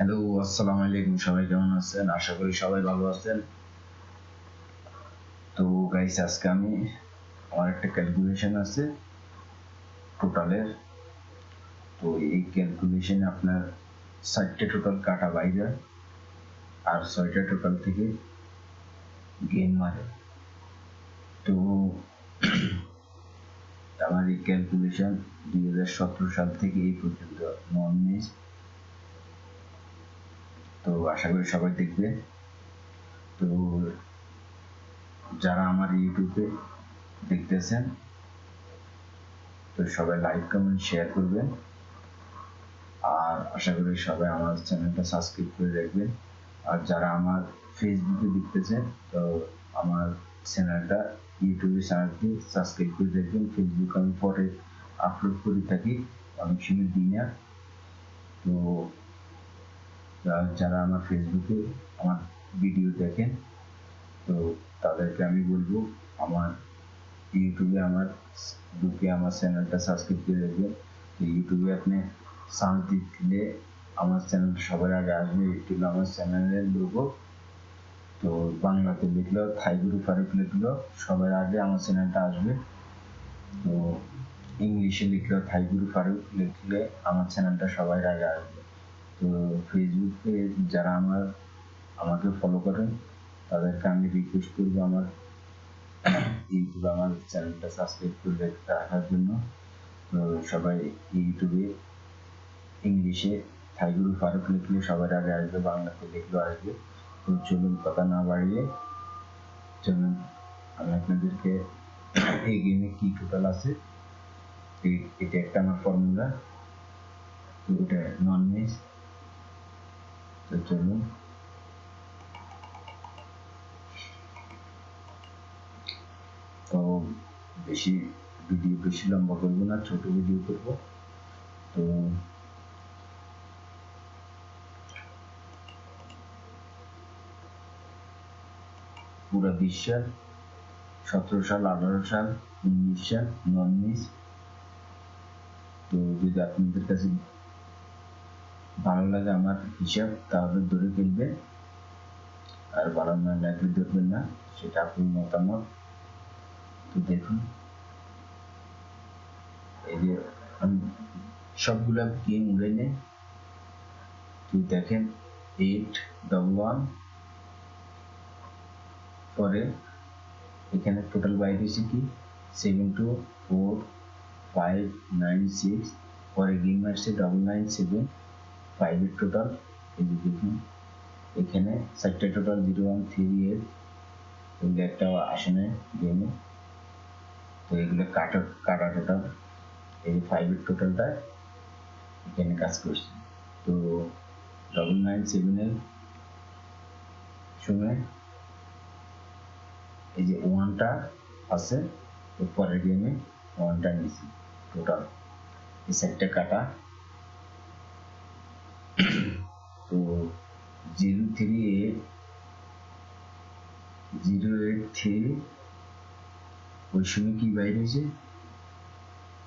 Hello, আসসালামু আলাইকুম। সবাই কেমন আছেন? আশা করি সবাই ভালো আছেন। তো গাইস, আজকে আমি আমার একটা ক্যালকুলেশন আছে টোটালের। তো এই ক্যালকুলেশনে আপনার 60টা টোটাল কাটা বাইরে আর 6টা টোটাল থেকে গেম মারে। তো আমার এই ক্যালকুলেশন 2017 সাল থেকে এই পর্যন্ত নন মিস। তো আশা করি সবাই দেখবে। তো যারা আমার ইউটিউবে দেখতেছেন, তো সবাই লাইক কমেন্ট শেয়ার করবেন, আর আশা করি সবাই আমার চ্যানেলটা সাবস্ক্রাইব করে রাখবেন। আর যারা আমার ফেসবুকে দেখতেছেন, তো আমার চ্যানেলটা ইউটিউবে চ্যানেলটি সাবস্ক্রাইব করে রাখবেন। ফেসবুক আমি পরে আপলোড করে থাকি, অনেক সময় দিই না। তো যারা আমার ফেসবুকে আমার ভিডিও দেখেন, তো তাদেরকে আমি বলবো আমার ইউটিউবে আমার ঢুকে আমার চ্যানেলটা সাবস্ক্রাইব করে রাখবেন। ইউটিউবে আপনি সার্চ দিলে আমার চ্যানেলটা সবার আগে আসবে। এটি হলো আমার চ্যানেলের লোগো। তো বাংলাতে লিখলেও থাইগুরু ফারুক লিখলেও সবার আগে আমার চ্যানেলটা আসবে। তো ইংলিশে লিখলেও থাইগুরু ফারুক লিখলে আমার চ্যানেলটা সবার আগে আসবে। তো ফেসবুকে যারা আমাকে ফলো করেন, তাদেরকে আমি রিকোয়েস্ট করবো আমার ইউটিউবে আমার চ্যানেলটা সাবস্ক্রাইব করে রাখার জন্য। তো সবাই ইউটিউবে ইংলিশে থাইগুরু ফারুক লিখলে সবার আগে আসবে, বাংলাতে লিখলেও আসবে। তো চলুন কথা না বাড়িয়ে চলুন আমি আপনাদেরকে এই গেমে কি টোটাল আছে, এটা একটা আমার ফর্মুলা। তো এটা নন মিস। তো চলুন। তো বেশি লম্বা করবো না, ছোট ভিডিও করবো। তো পুরা 20 সাল, 17 সাল, 18 সাল, 19 সাল নন মিস। তো যদি আপনাদের কাছে ভালো লাগে আমার হিসাব, তাহলে ধরে ফেলবে, আর ভালো না লাগলে ধরবেন না, সেটা আপনার মতামত। তো দেখুন, এই যে আমি সবগুলা গেম উড়ে নেই। তো দেখেন 811 পরে এখানে টোটাল বাইরে এসে কি 724596, পরে গেম আসছে 997, 5 এর টোটাল। এই যে দেখুন এখানে 4টা টোটাল 0138, এগুলো একটা আসে না গেমে। তো এগুলো কাটা টোটাল। এই যে 5 এর টোটালটা এখানে কাজ করছে। তো 997 এর সময় এই যে ওয়ানটা আছে, পরের গেমে ওয়ানটা নিয়েছি টোটাল। এই সাইডটা কাটা। তো 038 ওই সময় কি বাইরে হয়েছে,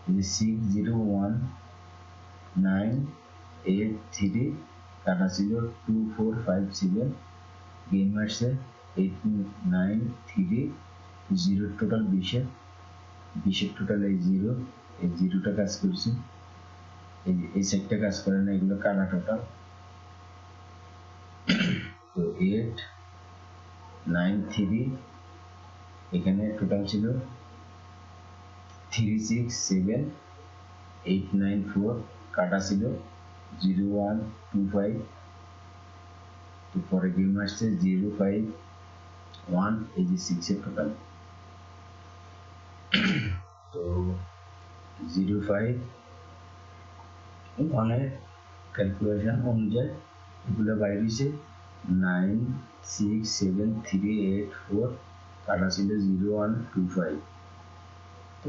601983 কাটা ছিল 2457, গেম আসছে 8930। জিরো টোটাল 20 টোটাল এই জিরোটা কাজ করছে। এই সেটটা কাজ করে না, এগুলো কাটা টোটাল। তো 893 এখানে টোটাল ছিল 367894, কাটা ছিল 0125। তো পরে গেম আসছে 051, এই যে 6 এর টোটাল। তো 051 এর ক্যালকুলেশন অনুযায়ী এগুলো বাইরে হয়েছে 967384, কাটা ছিল 0125। তো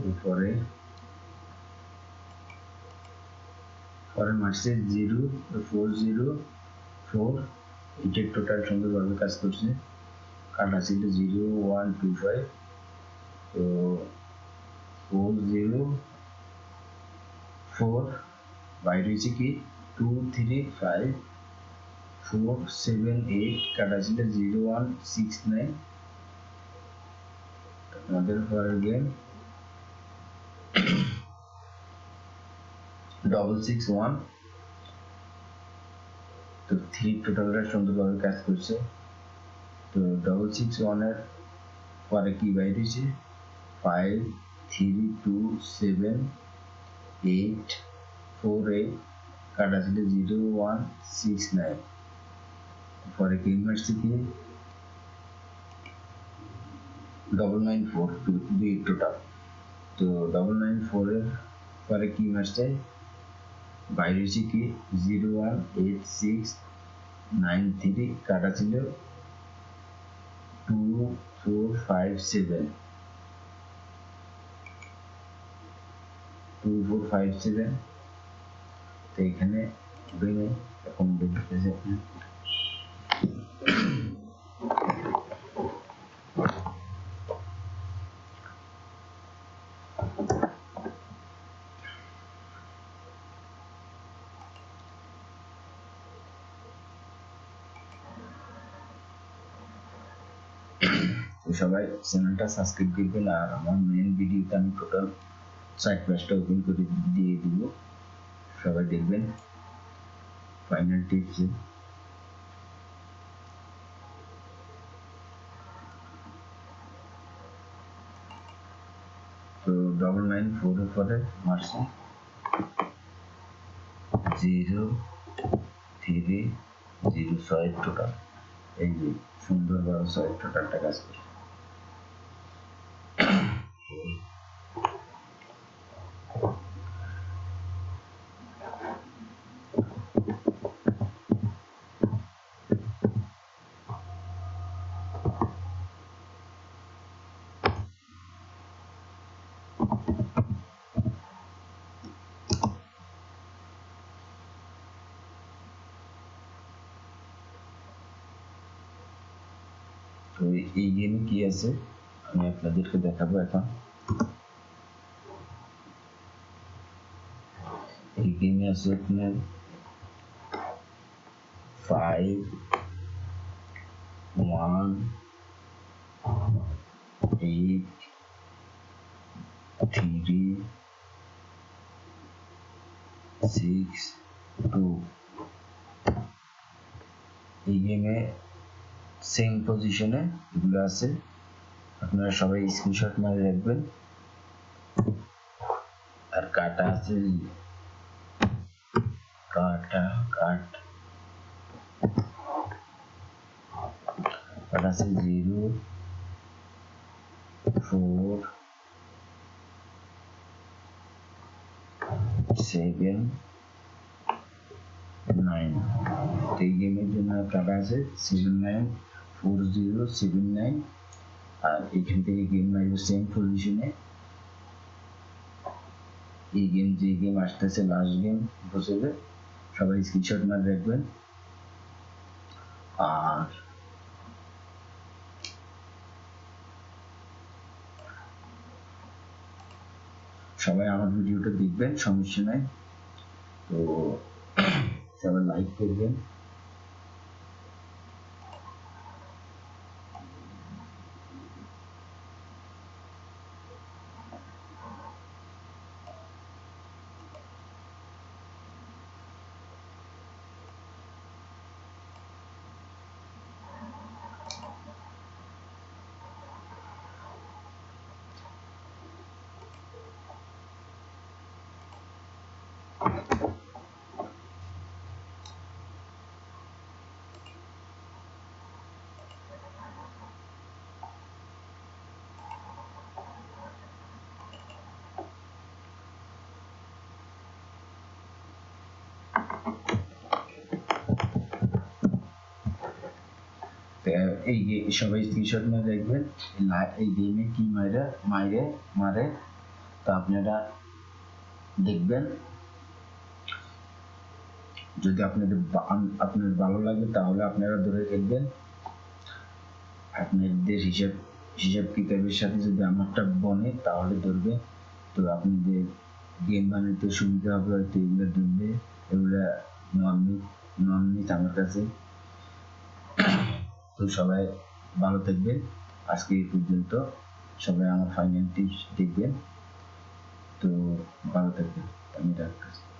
পরে মাসে 0404, এইটার টোটাল সুন্দরভাবে কাজ করছে, কাটা ছিল 0125। তো 404 বাইরে হয়েছে কি 235, 478 কাটা ছিল 0169 আমাদের পরের গেম 661 তো 3 টোটালটা সুন্দরভাবে কাজ করছে তো 661 এর পরে কি বাইরে হয়েছে 5 3 2 7 8 4 8 কাটা ছিল 0169 পরে কি মারছে কি 994 দুই টোটাল তো 994 এর পরে কি মারছে বাইরে হচ্ছে কি 018693 কাটা ছিল 2457 তো এখানে ভেঙে এখন দেখতেছে সবাই চ্যানেলটা সাবস্ক্রাইব করবেন আর আমার মেন ভিডিওতে আমি টোটাল সাইড পেজটা ওপেন করে দিয়ে দিব সবাই দেখবেন ফাইনাল টিপস তো 994 এর পরে মারছি 0306 টোটাল এই যে সুন্দরভাবে 6 টোটালটা কাজ করে তো এই গেমে কি আছে আমি আপনাদেরকে দেখাবো এখন এই গেমে আছে আপনার 5 1 8 3 6 2 এই গেমে সেম পজিশনে এগুলো আছে আপনারা সবাই স্ক্রিনশট মারে রাখবেন আর কাটা আছে কাটা আছে 0 4 7 9 এই গেমের জন্য কাটা আছে 794079 আর এখান থেকে গেম মারবে সেম পজিশনে এই গেম যে গেম আসতেছে লাস্ট গেম বসবে সবাই স্ক্রিনশট মারে রাখবেন আর সবাই আমার ভিডিওটা দেখবেন সমস্যা নাই তো সবাই লাইক করবেন এই সবাই স্ক্রিনশট মারে রাখবেন এই গেমে কি মারে তা আপনারা দেখবেন যদি আপনাদের ভালো লাগে তাহলে আপনারা ধরে দেখবেন আপনাদের হিসাব কিতাবের সাথে যদি আমারটা বনে তাহলে ধরবে তো আপনাদের গেম বানাতে সুবিধা হবে হয়তো এগুলো ধরবে এগুলা নন নিট আমার কাছে তো সবাই ভালো থাকবেন। আজকে এই পর্যন্ত। সবাই আমার ফাইনাল টিপস দেখবেন। তো ভালো থাকবেন। আমি রাখতেছি।